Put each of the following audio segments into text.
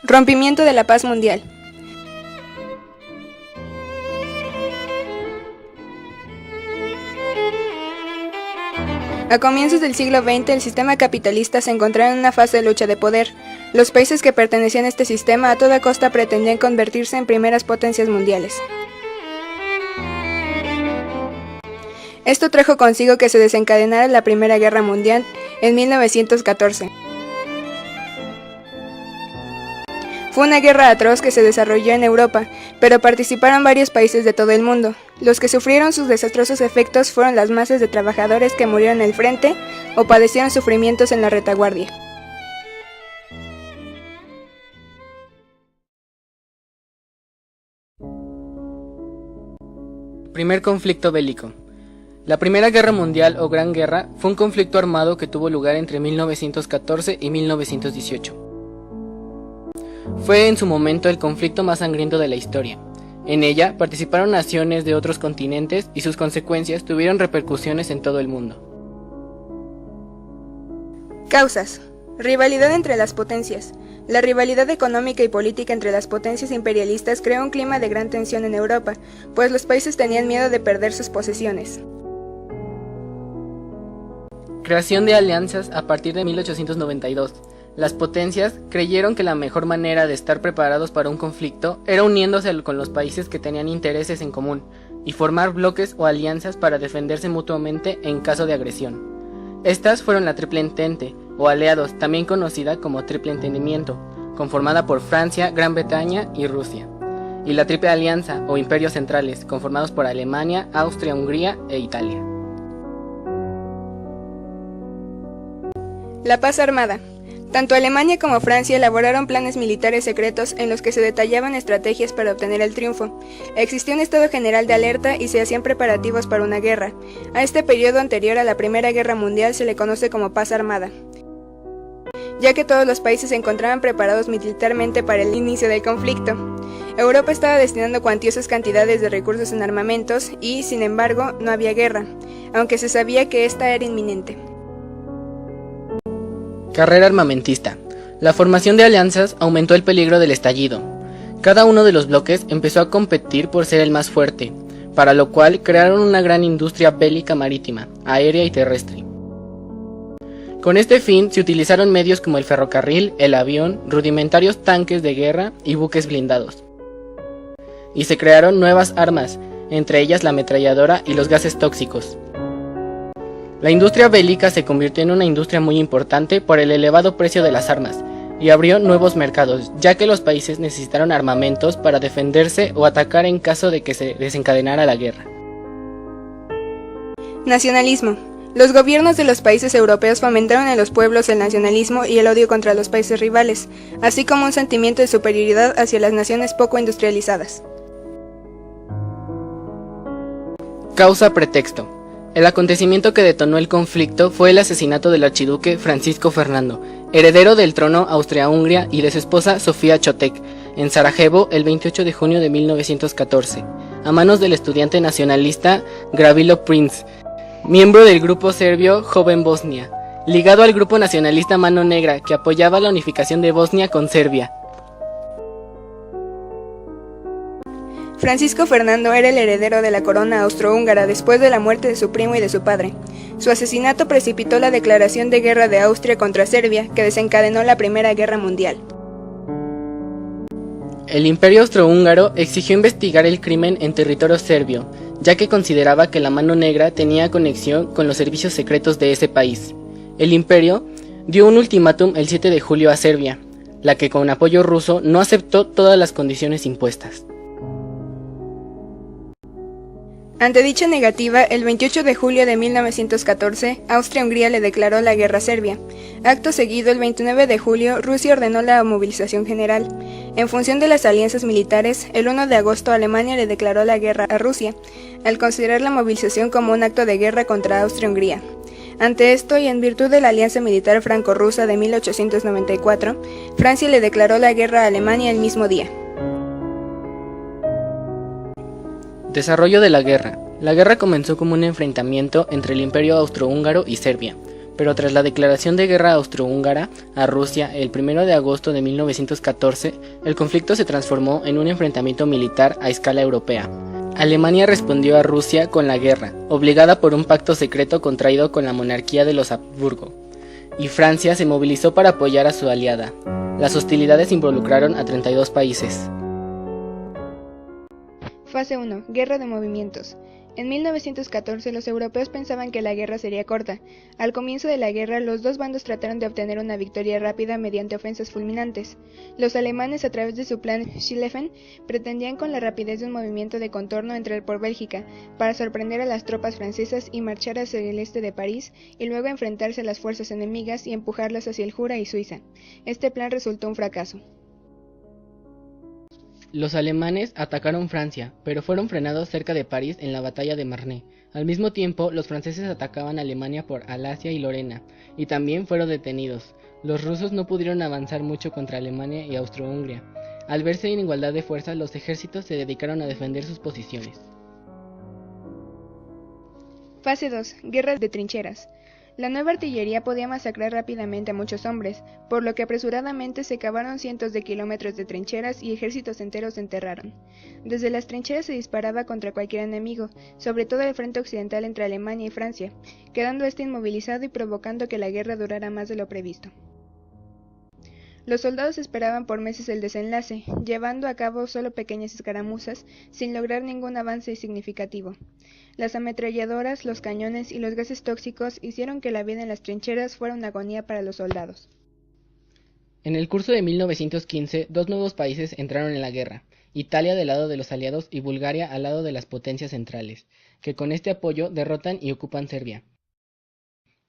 Rompimiento de la paz mundial. A comienzos del siglo XX, el sistema capitalista se encontraba en una fase de lucha de poder. Los países que pertenecían a este sistema a toda costa pretendían convertirse en primeras potencias mundiales. Esto trajo consigo que se desencadenara la Primera Guerra Mundial en 1914. Fue una guerra atroz que se desarrolló en Europa, pero participaron varios países de todo el mundo. Los que sufrieron sus desastrosos efectos fueron las masas de trabajadores que murieron en el frente o padecieron sufrimientos en la retaguardia. Primer conflicto bélico. La Primera Guerra Mundial o Gran Guerra fue un conflicto armado que tuvo lugar entre 1914 y 1918. Fue en su momento el conflicto más sangriento de la historia. En ella participaron naciones de otros continentes y sus consecuencias tuvieron repercusiones en todo el mundo. Causas. Rivalidad entre las potencias. La rivalidad económica y política entre las potencias imperialistas creó un clima de gran tensión en Europa, pues los países tenían miedo de perder sus posesiones. Creación de alianzas a partir de 1892. Las potencias creyeron que la mejor manera de estar preparados para un conflicto era uniéndose con los países que tenían intereses en común y formar bloques o alianzas para defenderse mutuamente en caso de agresión. Estas fueron la Triple Entente, o aliados, también conocida como Triple Entendimiento, conformada por Francia, Gran Bretaña y Rusia, y la Triple Alianza, o Imperios Centrales, conformados por Alemania, Austria, Hungría e Italia. La paz armada. Tanto Alemania como Francia elaboraron planes militares secretos en los que se detallaban estrategias para obtener el triunfo. Existía un estado general de alerta y se hacían preparativos para una guerra. A este periodo anterior a la Primera Guerra Mundial se le conoce como paz armada, ya que todos los países se encontraban preparados militarmente para el inicio del conflicto. Europa estaba destinando cuantiosas cantidades de recursos en armamentos y, sin embargo, no había guerra, aunque se sabía que esta era inminente. Carrera armamentista. La formación de alianzas aumentó el peligro del estallido. Cada uno de los bloques empezó a competir por ser el más fuerte, para lo cual crearon una gran industria bélica marítima, aérea y terrestre. Con este fin se utilizaron medios como el ferrocarril, el avión, rudimentarios tanques de guerra y buques blindados. Y se crearon nuevas armas, entre ellas la ametralladora y los gases tóxicos. La industria bélica se convirtió en una industria muy importante por el elevado precio de las armas y abrió nuevos mercados, ya que los países necesitaron armamentos para defenderse o atacar en caso de que se desencadenara la guerra. Nacionalismo. Los gobiernos de los países europeos fomentaron en los pueblos el nacionalismo y el odio contra los países rivales, así como un sentimiento de superioridad hacia las naciones poco industrializadas. Causa pretexto. El acontecimiento que detonó el conflicto fue el asesinato del archiduque Francisco Fernando, heredero del trono Austria-Hungría y de su esposa Sofía Chotek, en Sarajevo el 28 de junio de 1914, a manos del estudiante nacionalista Gavrilo Princip, miembro del grupo serbio Joven Bosnia, ligado al grupo nacionalista Mano Negra que apoyaba la unificación de Bosnia con Serbia. Francisco Fernando era el heredero de la corona austrohúngara después de la muerte de su primo y de su padre. Su asesinato precipitó la declaración de guerra de Austria contra Serbia, que desencadenó la Primera Guerra Mundial. El Imperio Austrohúngaro exigió investigar el crimen en territorio serbio, ya que consideraba que la Mano Negra tenía conexión con los servicios secretos de ese país. El Imperio dio un ultimátum el 7 de julio a Serbia, la que con apoyo ruso no aceptó todas las condiciones impuestas. Ante dicha negativa, el 28 de julio de 1914, Austria-Hungría le declaró la guerra a Serbia. Acto seguido, el 29 de julio, Rusia ordenó la movilización general. En función de las alianzas militares, el 1 de agosto Alemania le declaró la guerra a Rusia, al considerar la movilización como un acto de guerra contra Austria-Hungría. Ante esto, y en virtud de la alianza militar franco-rusa de 1894, Francia le declaró la guerra a Alemania el mismo día. Desarrollo de la guerra. La guerra comenzó como un enfrentamiento entre el Imperio Austrohúngaro y Serbia, pero tras la declaración de guerra austrohúngara a Rusia el 1 de agosto de 1914, el conflicto se transformó en un enfrentamiento militar a escala europea. Alemania respondió a Rusia con la guerra, obligada por un pacto secreto contraído con la monarquía de los Habsburgo, y Francia se movilizó para apoyar a su aliada. Las hostilidades involucraron a 32 países. Fase 1. Guerra de movimientos. En 1914 los europeos pensaban que la guerra sería corta. Al comienzo de la guerra los dos bandos trataron de obtener una victoria rápida mediante ofensas fulminantes. Los alemanes, a través de su plan Schlieffen, pretendían con la rapidez de un movimiento de contorno entrar por Bélgica, para sorprender a las tropas francesas y marchar hacia el este de París, y luego enfrentarse a las fuerzas enemigas y empujarlas hacia el Jura y Suiza. Este plan resultó un fracaso. Los alemanes atacaron Francia, pero fueron frenados cerca de París en la batalla de Marne. Al mismo tiempo, los franceses atacaban Alemania por Alsacia y Lorena, y también fueron detenidos. Los rusos no pudieron avanzar mucho contra Alemania y Austro-Hungría. Al verse en igualdad de fuerzas, los ejércitos se dedicaron a defender sus posiciones. Fase 2. Guerra de trincheras. La nueva artillería podía masacrar rápidamente a muchos hombres, por lo que apresuradamente se cavaron cientos de kilómetros de trincheras y ejércitos enteros se enterraron. Desde las trincheras se disparaba contra cualquier enemigo, sobre todo el frente occidental entre Alemania y Francia, quedando este inmovilizado y provocando que la guerra durara más de lo previsto. Los soldados esperaban por meses el desenlace, llevando a cabo solo pequeñas escaramuzas, sin lograr ningún avance significativo. Las ametralladoras, los cañones y los gases tóxicos hicieron que la vida en las trincheras fuera una agonía para los soldados. En el curso de 1915, dos nuevos países entraron en la guerra, Italia del lado de los aliados y Bulgaria al lado de las potencias centrales, que con este apoyo derrotan y ocupan Serbia.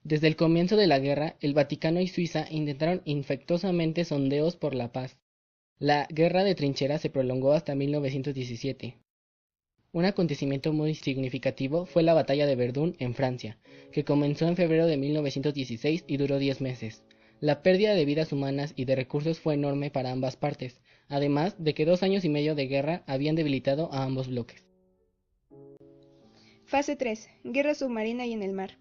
Desde el comienzo de la guerra, el Vaticano y Suiza intentaron infructuosamente sondeos por la paz. La guerra de trincheras se prolongó hasta 1917. Un acontecimiento muy significativo fue la batalla de Verdún en Francia, que comenzó en febrero de 1916 y duró 10 meses. La pérdida de vidas humanas y de recursos fue enorme para ambas partes, además de que 2 años y medio de guerra habían debilitado a ambos bloques. Fase 3. Guerra submarina y en el mar.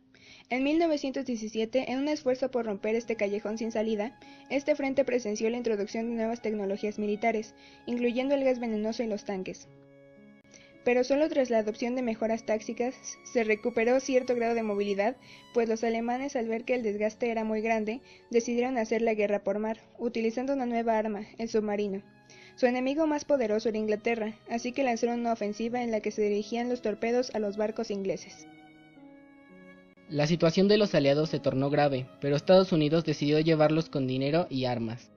En 1917, en un esfuerzo por romper este callejón sin salida, este frente presenció la introducción de nuevas tecnologías militares, incluyendo el gas venenoso y los tanques. Pero solo tras la adopción de mejoras tácticas se recuperó cierto grado de movilidad, pues los alemanes, al ver que el desgaste era muy grande, decidieron hacer la guerra por mar, utilizando una nueva arma, el submarino. Su enemigo más poderoso era Inglaterra, así que lanzaron una ofensiva en la que se dirigían los torpedos a los barcos ingleses. La situación de los aliados se tornó grave, pero Estados Unidos decidió llevarlos con dinero y armas.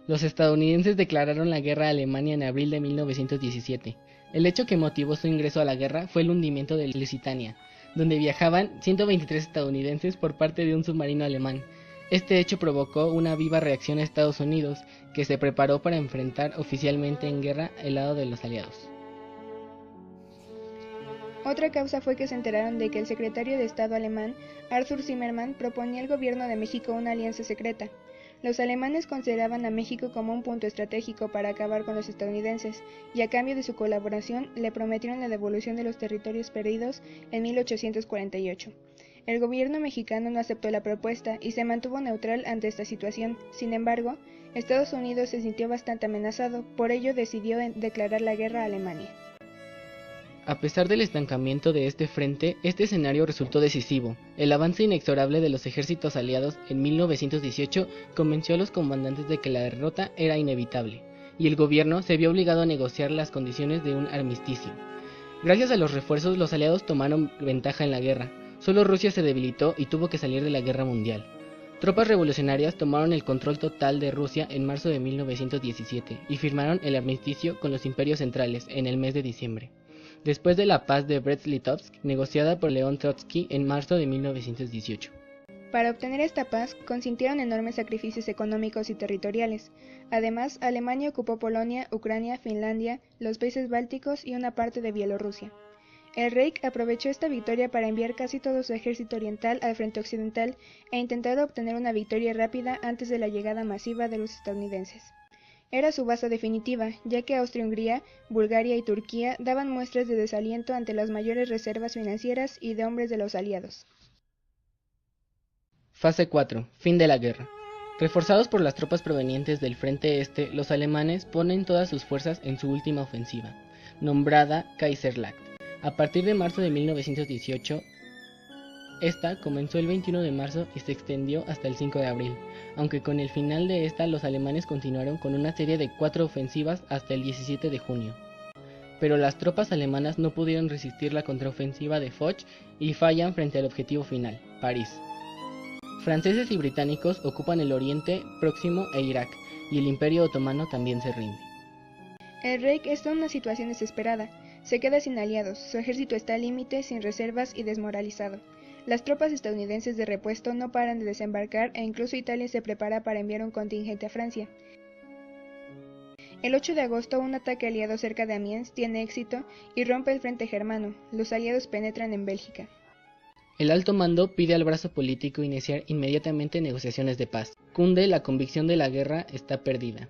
Los estadounidenses declararon la guerra a Alemania en abril de 1917. El hecho que motivó su ingreso a la guerra fue el hundimiento de Lusitania, donde viajaban 123 estadounidenses por parte de un submarino alemán. Este hecho provocó una viva reacción a Estados Unidos, que se preparó para enfrentar oficialmente en guerra el lado de los aliados. Otra causa fue que se enteraron de que el secretario de Estado alemán, Arthur Zimmermann, proponía al gobierno de México una alianza secreta. Los alemanes consideraban a México como un punto estratégico para acabar con los estadounidenses, y a cambio de su colaboración le prometieron la devolución de los territorios perdidos en 1848. El gobierno mexicano no aceptó la propuesta y se mantuvo neutral ante esta situación. Sin embargo, Estados Unidos se sintió bastante amenazado, por ello decidió declarar la guerra a Alemania. A pesar del estancamiento de este frente, este escenario resultó decisivo. El avance inexorable de los ejércitos aliados en 1918 convenció a los comandantes de que la derrota era inevitable, y el gobierno se vio obligado a negociar las condiciones de un armisticio. Gracias a los refuerzos, los aliados tomaron ventaja en la guerra. Solo Rusia se debilitó y tuvo que salir de la guerra mundial. Tropas revolucionarias tomaron el control total de Rusia en marzo de 1917 y firmaron el armisticio con los imperios centrales en el mes de diciembre, después de la paz de Brest-Litovsk, negociada por León Trotsky en marzo de 1918. Para obtener esta paz, consintieron enormes sacrificios económicos y territoriales. Además, Alemania ocupó Polonia, Ucrania, Finlandia, los países bálticos y una parte de Bielorrusia. El Reich aprovechó esta victoria para enviar casi todo su ejército oriental al frente occidental e intentar obtener una victoria rápida antes de la llegada masiva de los estadounidenses. Era su base definitiva, ya que Austria-Hungría, Bulgaria y Turquía daban muestras de desaliento ante las mayores reservas financieras y de hombres de los aliados. Fase 4. Fin de la guerra. Reforzados por las tropas provenientes del frente este, los alemanes ponen todas sus fuerzas en su última ofensiva, nombrada Kaiserlacht. A partir de marzo de 1918, esta comenzó el 21 de marzo y se extendió hasta el 5 de abril, aunque con el final de esta los alemanes continuaron con una serie de 4 ofensivas hasta el 17 de junio. Pero las tropas alemanas no pudieron resistir la contraofensiva de Foch y fallan frente al objetivo final, París. Franceses y británicos ocupan el Oriente Próximo e Irak, y el Imperio Otomano también se rinde. El Reich está en una situación desesperada. Se queda sin aliados, su ejército está al límite, sin reservas y desmoralizado. Las tropas estadounidenses de repuesto no paran de desembarcar e incluso Italia se prepara para enviar un contingente a Francia. El 8 de agosto un ataque aliado cerca de Amiens tiene éxito y rompe el frente germano. Los aliados penetran en Bélgica. El alto mando pide al brazo político iniciar inmediatamente negociaciones de paz. Cunde la convicción de la guerra está perdida.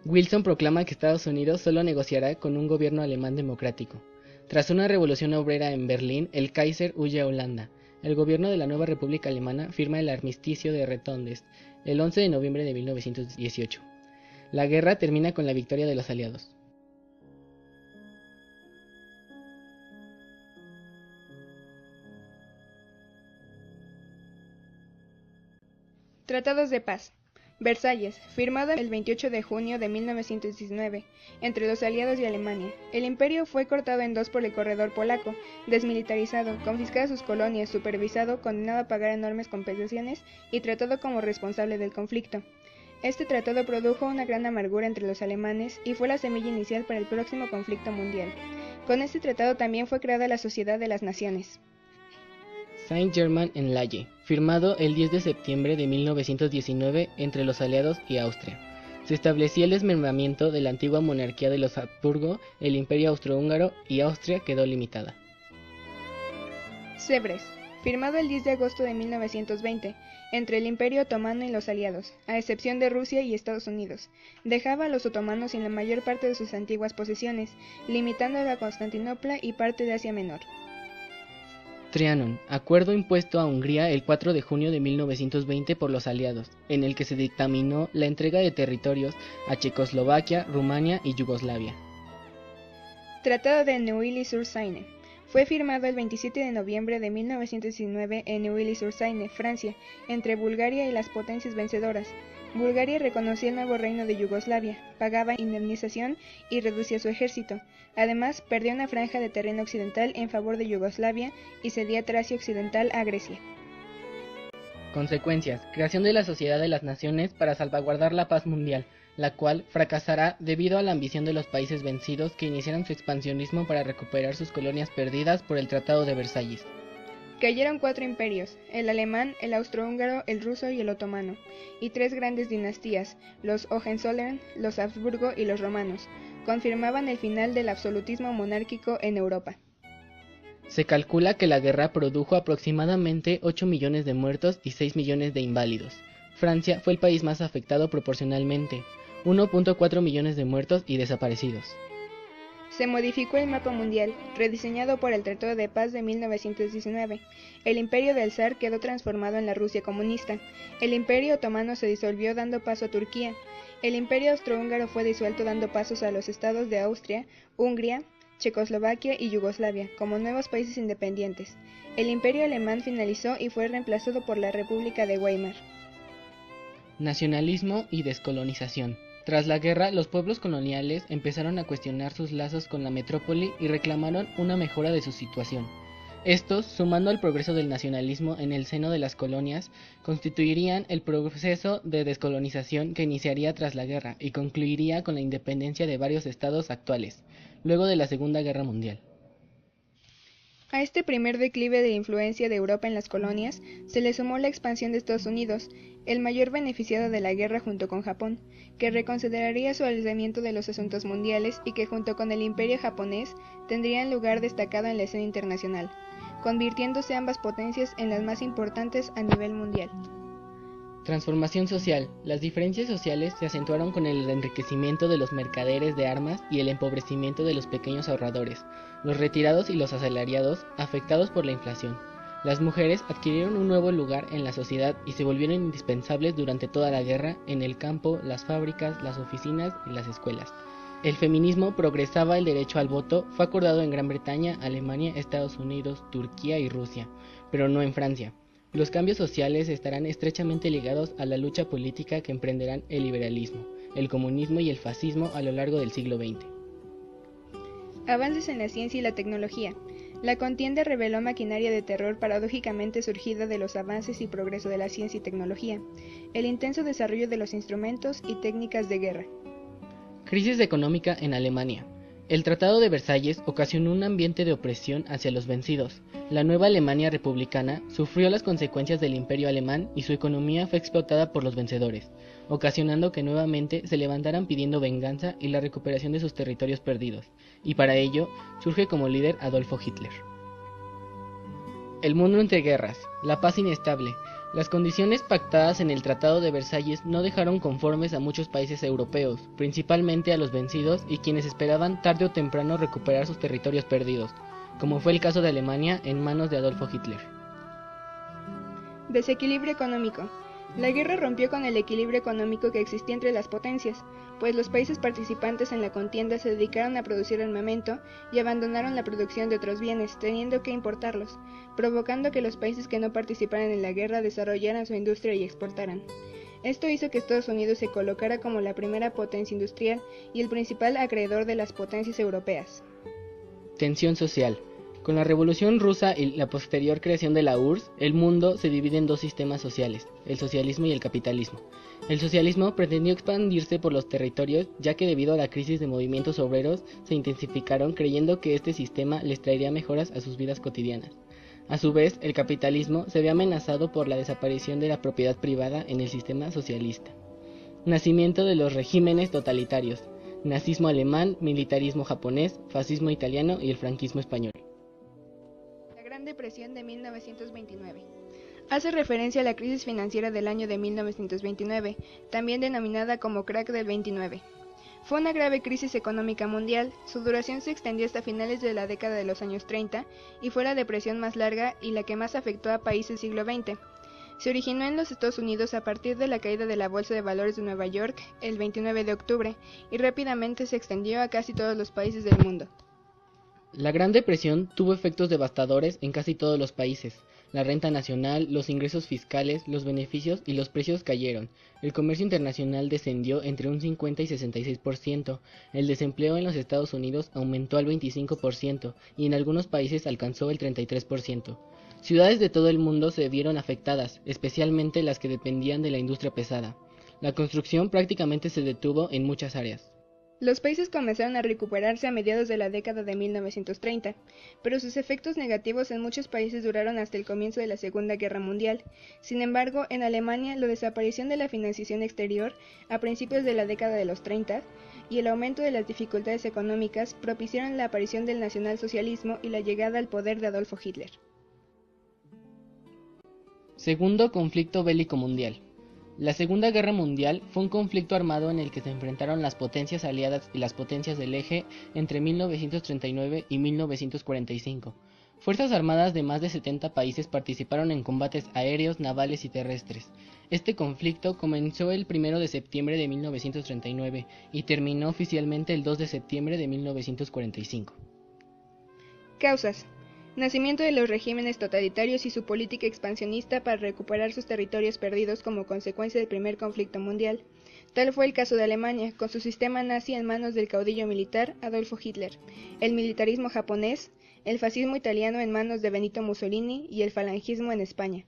Wilson proclama que Estados Unidos solo negociará con un gobierno alemán democrático. Tras una revolución obrera en Berlín, el Kaiser huye a Holanda. El gobierno de la nueva República Alemana firma el armisticio de Retondes el 11 de noviembre de 1918. La guerra termina con la victoria de los aliados. Tratados de paz. Versalles, firmado el 28 de junio de 1919, entre los aliados y Alemania. El imperio fue cortado en dos por el corredor polaco, desmilitarizado, confiscadas sus colonias, supervisado, condenado a pagar enormes compensaciones y tratado como responsable del conflicto. Este tratado produjo una gran amargura entre los alemanes y fue la semilla inicial para el próximo conflicto mundial. Con este tratado también fue creada la Sociedad de las Naciones. Saint-Germain-en-Laye, firmado el 10 de septiembre de 1919 entre los aliados y Austria. Se establecía el desmembramiento de la antigua monarquía de los Habsburgo, el Imperio Austrohúngaro y Austria quedó limitada. Sèvres, firmado el 10 de agosto de 1920, entre el Imperio Otomano y los aliados, a excepción de Rusia y Estados Unidos. Dejaba a los otomanos sin la mayor parte de sus antiguas posesiones, limitando a Constantinopla y parte de Asia Menor. Trianon, acuerdo impuesto a Hungría el 4 de junio de 1920 por los aliados, en el que se dictaminó la entrega de territorios a Checoslovaquia, Rumania y Yugoslavia. Tratado de Neuilly-sur-Seine. Fue firmado el 27 de noviembre de 1919 en Neuilly-sur-Seine, Francia, entre Bulgaria y las potencias vencedoras. Bulgaria reconocía el nuevo reino de Yugoslavia, pagaba indemnización y reducía su ejército. Además, perdió una franja de terreno occidental en favor de Yugoslavia y cedía Tracia Occidental a Grecia. Consecuencias: creación de la Sociedad de las Naciones para salvaguardar la paz mundial, la cual fracasará debido a la ambición de los países vencidos que iniciaron su expansionismo para recuperar sus colonias perdidas por el Tratado de Versalles. Cayeron 4 imperios, el alemán, el austrohúngaro, el ruso y el otomano, y 3 grandes dinastías, los Hohenzollern, los Habsburgo y los romanos, confirmaban el final del absolutismo monárquico en Europa. Se calcula que la guerra produjo aproximadamente 8 millones de muertos y 6 millones de inválidos. Francia fue el país más afectado proporcionalmente, 1.4 millones de muertos y desaparecidos. Se modificó el mapa mundial, rediseñado por el Tratado de Paz de 1919. El imperio del zar quedó transformado en la Rusia comunista. El imperio otomano se disolvió dando paso a Turquía. El imperio austrohúngaro fue disuelto dando pasos a los estados de Austria, Hungría, Checoslovaquia y Yugoslavia como nuevos países independientes. El imperio alemán finalizó y fue reemplazado por la República de Weimar. Nacionalismo y descolonización. Tras la guerra, los pueblos coloniales empezaron a cuestionar sus lazos con la metrópoli y reclamaron una mejora de su situación. Estos, sumando al progreso del nacionalismo en el seno de las colonias, constituirían el proceso de descolonización que iniciaría tras la guerra y concluiría con la independencia de varios estados actuales, luego de la Segunda Guerra Mundial. A este primer declive de influencia de Europa en las colonias se le sumó la expansión de Estados Unidos, el mayor beneficiado de la guerra junto con Japón, que reconsideraría su aislamiento de los asuntos mundiales y que junto con el imperio japonés tendrían lugar destacado en la escena internacional, convirtiéndose ambas potencias en las más importantes a nivel mundial. Transformación social. Las diferencias sociales se acentuaron con el enriquecimiento de los mercaderes de armas y el empobrecimiento de los pequeños ahorradores, los retirados y los asalariados afectados por la inflación. Las mujeres adquirieron un nuevo lugar en la sociedad y se volvieron indispensables durante toda la guerra en el campo, las fábricas, las oficinas y las escuelas. El feminismo progresaba, el derecho al voto fue acordado en Gran Bretaña, Alemania, Estados Unidos, Turquía y Rusia, pero no en Francia. Los cambios sociales estarán estrechamente ligados a la lucha política que emprenderán el liberalismo, el comunismo y el fascismo a lo largo del siglo XX. Avances en la ciencia y la tecnología. La contienda reveló maquinaria de terror paradójicamente surgida de los avances y progreso de la ciencia y tecnología, el intenso desarrollo de los instrumentos y técnicas de guerra. Crisis económica en Alemania. El Tratado de Versalles ocasionó un ambiente de opresión hacia los vencidos. La nueva Alemania republicana sufrió las consecuencias del Imperio alemán y su economía fue explotada por los vencedores, ocasionando que nuevamente se levantaran pidiendo venganza y la recuperación de sus territorios perdidos, y para ello surge como líder Adolfo Hitler. El mundo entre guerras, la paz inestable. Las condiciones pactadas en el Tratado de Versalles no dejaron conformes a muchos países europeos, principalmente a los vencidos y quienes esperaban tarde o temprano recuperar sus territorios perdidos, como fue el caso de Alemania en manos de Adolfo Hitler. Desequilibrio económico. La guerra rompió con el equilibrio económico que existía entre las potencias, pues los países participantes en la contienda se dedicaron a producir armamento y abandonaron la producción de otros bienes, teniendo que importarlos, provocando que los países que no participaran en la guerra desarrollaran su industria y exportaran. Esto hizo que Estados Unidos se colocara como la primera potencia industrial y el principal acreedor de las potencias europeas. Tensión social. Con la Revolución Rusa y la posterior creación de la URSS, el mundo se divide en dos sistemas sociales, el socialismo y el capitalismo. El socialismo pretendió expandirse por los territorios, ya que debido a la crisis de movimientos obreros se intensificaron creyendo que este sistema les traería mejoras a sus vidas cotidianas. A su vez, el capitalismo se ve amenazado por la desaparición de la propiedad privada en el sistema socialista. Nacimiento de los regímenes totalitarios, nazismo alemán, militarismo japonés, fascismo italiano y el franquismo español. Depresión de 1929. Hace referencia a la crisis financiera del año de 1929, también denominada como crack del 29. Fue una grave crisis económica mundial, su duración se extendió hasta finales de la década de los años 30 y fue la depresión más larga y la que más afectó a países del siglo XX. Se originó en los Estados Unidos a partir de la caída de la Bolsa de Valores de Nueva York el 29 de octubre y rápidamente se extendió a casi todos los países del mundo. La Gran Depresión tuvo efectos devastadores en casi todos los países. La renta nacional, los ingresos fiscales, los beneficios y los precios cayeron. El comercio internacional descendió entre un 50 y 66%. El desempleo en los Estados Unidos aumentó al 25% y en algunos países alcanzó el 33%. Ciudades de todo el mundo se vieron afectadas, especialmente las que dependían de la industria pesada. La construcción prácticamente se detuvo en muchas áreas. Los países comenzaron a recuperarse a mediados de la década de 1930, pero sus efectos negativos en muchos países duraron hasta el comienzo de la Segunda Guerra Mundial. Sin embargo, en Alemania, la desaparición de la financiación exterior a principios de la década de los 30 y el aumento de las dificultades económicas propiciaron la aparición del nacionalsocialismo y la llegada al poder de Adolfo Hitler. Segundo conflicto bélico mundial. La Segunda Guerra Mundial fue un conflicto armado en el que se enfrentaron las potencias aliadas y las potencias del eje entre 1939 y 1945. Fuerzas armadas de más de 70 países participaron en combates aéreos, navales y terrestres. Este conflicto comenzó el 1 de septiembre de 1939 y terminó oficialmente el 2 de septiembre de 1945. Causas. Nacimiento de los regímenes totalitarios y su política expansionista para recuperar sus territorios perdidos como consecuencia del primer conflicto mundial. Tal fue el caso de Alemania, con su sistema nazi en manos del caudillo militar Adolfo Hitler, el militarismo japonés, el fascismo italiano en manos de Benito Mussolini y el falangismo en España.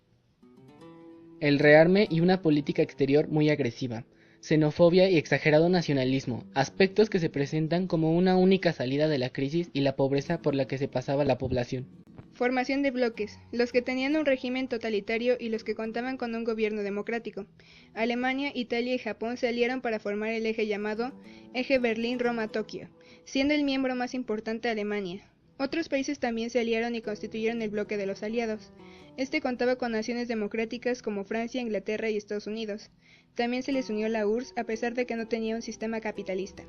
El rearme y una política exterior muy agresiva. Xenofobia y exagerado nacionalismo, aspectos que se presentan como una única salida de la crisis y la pobreza por la que se pasaba la población. Formación de bloques, los que tenían un régimen totalitario y los que contaban con un gobierno democrático. Alemania, Italia y Japón se aliaron para formar el eje llamado Eje Berlín-Roma-Tokio, siendo el miembro más importante Alemania. Otros países también se aliaron y constituyeron el bloque de los aliados. Este contaba con naciones democráticas como Francia, Inglaterra y Estados Unidos. También se les unió la URSS a pesar de que no tenía un sistema capitalista.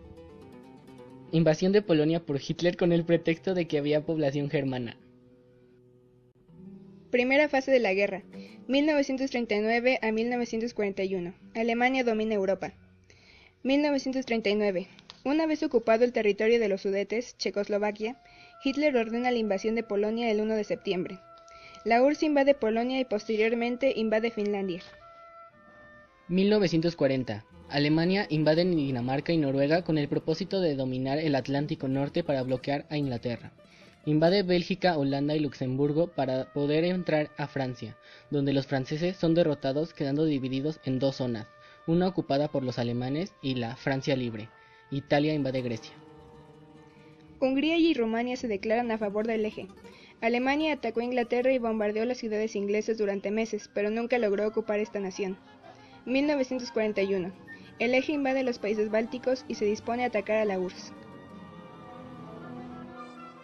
Invasión de Polonia por Hitler con el pretexto de que había población germana. Primera fase de la guerra, 1939 a 1941. Alemania domina Europa. 1939. Una vez ocupado el territorio de los Sudetes, Checoslovaquia, Hitler ordena la invasión de Polonia el 1 de septiembre. La URSS invade Polonia y posteriormente invade Finlandia. 1940. Alemania invade Dinamarca y Noruega con el propósito de dominar el Atlántico Norte para bloquear a Inglaterra. Invade Bélgica, Holanda y Luxemburgo para poder entrar a Francia, donde los franceses son derrotados quedando divididos en dos zonas, una ocupada por los alemanes y la Francia libre. Italia invade Grecia. Hungría y Rumania se declaran a favor del eje. Alemania atacó a Inglaterra y bombardeó las ciudades inglesas durante meses, pero nunca logró ocupar esta nación. 1941. El eje invade los países bálticos y se dispone a atacar a la URSS.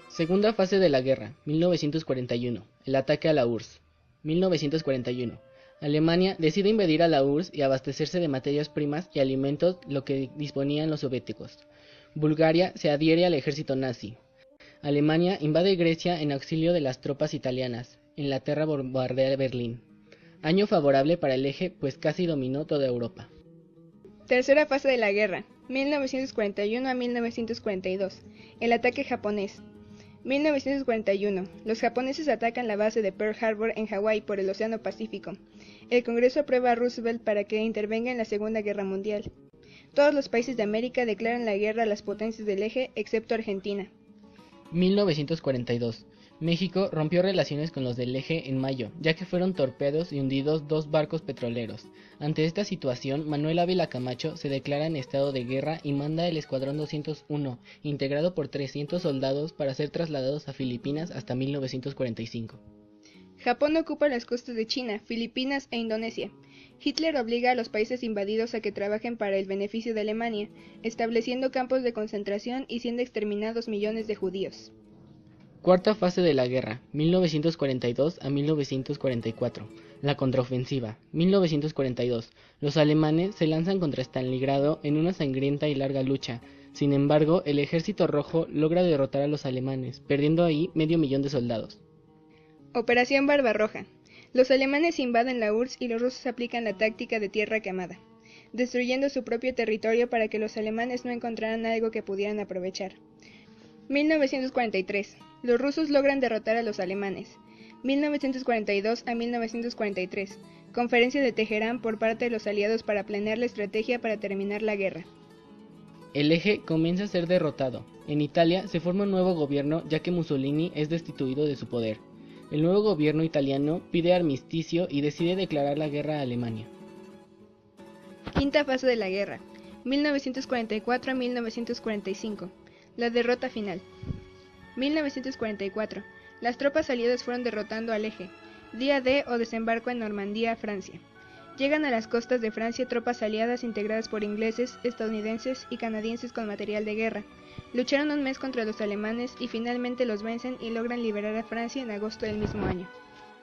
Segunda fase de la guerra, 1941. El ataque a la URSS. 1941. Alemania decide invadir a la URSS y abastecerse de materias primas y alimentos lo que disponían los soviéticos. Bulgaria se adhiere al ejército nazi. Alemania invade Grecia en auxilio de las tropas italianas. Inglaterra bombardea Berlín. Año favorable para el eje, pues casi dominó toda Europa. Tercera fase de la guerra, 1941 a 1942. El ataque japonés. 1941. Los japoneses atacan la base de Pearl Harbor en Hawái por el Océano Pacífico. El Congreso aprueba a Roosevelt para que intervenga en la Segunda Guerra Mundial. Todos los países de América declaran la guerra a las potencias del eje, excepto Argentina. 1942. México rompió relaciones con los del eje en mayo, ya que fueron torpedos y hundidos dos barcos petroleros. Ante esta situación, Manuel Ávila Camacho se declara en estado de guerra y manda el Escuadrón 201, integrado por 300 soldados para ser trasladados a Filipinas hasta 1945. Japón ocupa las costas de China, Filipinas e Indonesia. Hitler obliga a los países invadidos a que trabajen para el beneficio de Alemania, estableciendo campos de concentración y siendo exterminados millones de judíos. Cuarta fase de la guerra, 1942 a 1944. La contraofensiva, 1942. Los alemanes se lanzan contra Stalingrado en una sangrienta y larga lucha. Sin embargo, el ejército rojo logra derrotar a los alemanes, perdiendo ahí 500.000 de soldados. Operación Barbarroja. Los alemanes invaden la URSS y los rusos aplican la táctica de tierra quemada, destruyendo su propio territorio para que los alemanes no encontraran algo que pudieran aprovechar. 1943. Los rusos logran derrotar a los alemanes. 1942 a 1943. Conferencia de Teherán por parte de los aliados para planear la estrategia para terminar la guerra. El eje comienza a ser derrotado. En Italia se forma un nuevo gobierno ya que Mussolini es destituido de su poder. El nuevo gobierno italiano pide armisticio y decide declarar la guerra a Alemania. Quinta fase de la guerra, 1944 a 1945. La derrota final. 1944. Las tropas aliadas fueron derrotando al eje. Día D o desembarco en Normandía, Francia. Llegan a las costas de Francia tropas aliadas integradas por ingleses, estadounidenses y canadienses con material de guerra. Lucharon un mes contra los alemanes y finalmente los vencen y logran liberar a Francia en agosto del mismo año.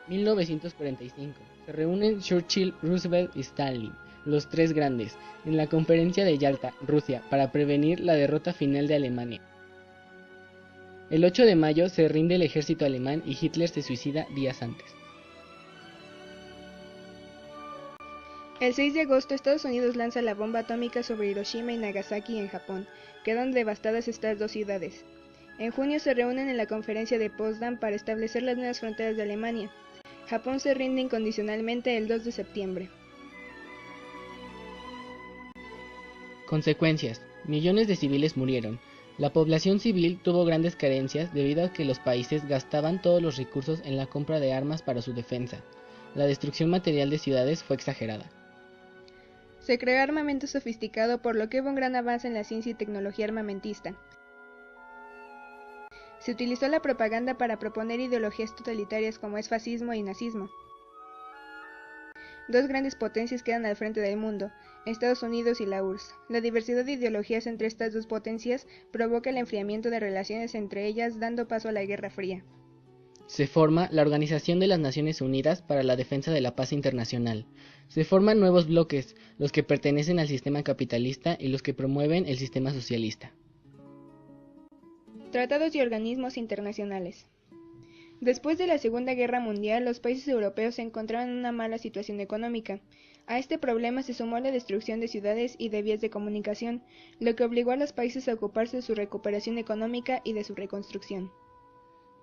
1945. Se reúnen Churchill, Roosevelt y Stalin, los tres grandes, en la conferencia de Yalta, Rusia, para prevenir la derrota final de Alemania. El 8 de mayo se rinde el ejército alemán y Hitler se suicida días antes. El 6 de agosto Estados Unidos lanza la bomba atómica sobre Hiroshima y Nagasaki en Japón. Quedan devastadas estas dos ciudades. En junio se reúnen en la conferencia de Potsdam para establecer las nuevas fronteras de Alemania. Japón se rinde incondicionalmente el 2 de septiembre. Consecuencias. Millones de civiles murieron. La población civil tuvo grandes carencias debido a que los países gastaban todos los recursos en la compra de armas para su defensa. La destrucción material de ciudades fue exagerada. Se creó armamento sofisticado, por lo que hubo un gran avance en la ciencia y tecnología armamentista. Se utilizó la propaganda para proponer ideologías totalitarias como es fascismo y nazismo. Dos grandes potencias quedan al frente del mundo, Estados Unidos y la URSS. La diversidad de ideologías entre estas dos potencias provoca el enfriamiento de relaciones entre ellas, dando paso a la Guerra Fría. Se forma la Organización de las Naciones Unidas para la Defensa de la Paz Internacional. Se forman nuevos bloques, los que pertenecen al sistema capitalista y los que promueven el sistema socialista. Tratados y organismos internacionales. Después de la Segunda Guerra Mundial, los países europeos se encontraban en una mala situación económica. A este problema se sumó la destrucción de ciudades y de vías de comunicación, lo que obligó a los países a ocuparse de su recuperación económica y de su reconstrucción.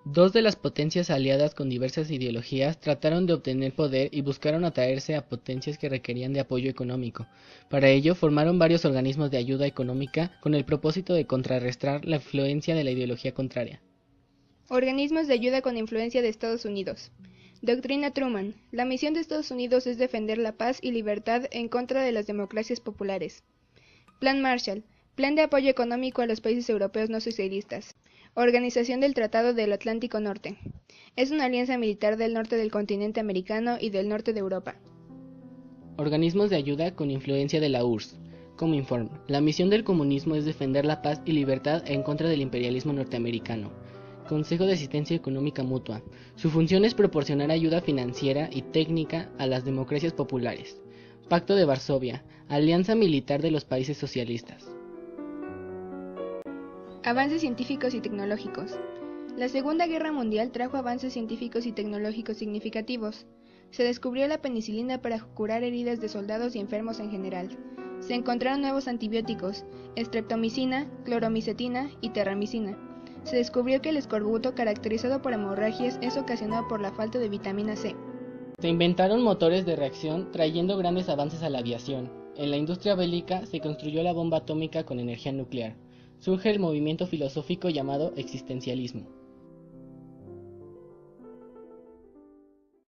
Dos de las potencias aliadas con diversas ideologías trataron de obtener poder y buscaron atraerse a potencias que requerían de apoyo económico. Para ello, formaron varios organismos de ayuda económica con el propósito de contrarrestar la influencia de la ideología contraria. Organismos de ayuda con influencia de Estados Unidos. Doctrina Truman. La misión de Estados Unidos es defender la paz y libertad en contra de las democracias populares. Plan Marshall. Plan de apoyo económico a los países europeos no socialistas. Organización del Tratado del Atlántico Norte. Es una alianza militar del norte del continente americano y del norte de Europa. Organismos de ayuda con influencia de la URSS. Cominform. La misión del comunismo es defender la paz y libertad en contra del imperialismo norteamericano. Consejo de Asistencia Económica Mutua. Su función es proporcionar ayuda financiera y técnica a las democracias populares. Pacto de Varsovia. Alianza militar de los países socialistas. Avances científicos y tecnológicos. La Segunda Guerra Mundial trajo avances científicos y tecnológicos significativos. Se descubrió la penicilina para curar heridas de soldados y enfermos en general. Se encontraron nuevos antibióticos, streptomicina, cloromicetina y terramicina. Se descubrió que el escorbuto caracterizado por hemorragias es ocasionado por la falta de vitamina C. Se inventaron motores de reacción trayendo grandes avances a la aviación. En la industria bélica se construyó la bomba atómica con energía nuclear. Surge el movimiento filosófico llamado existencialismo.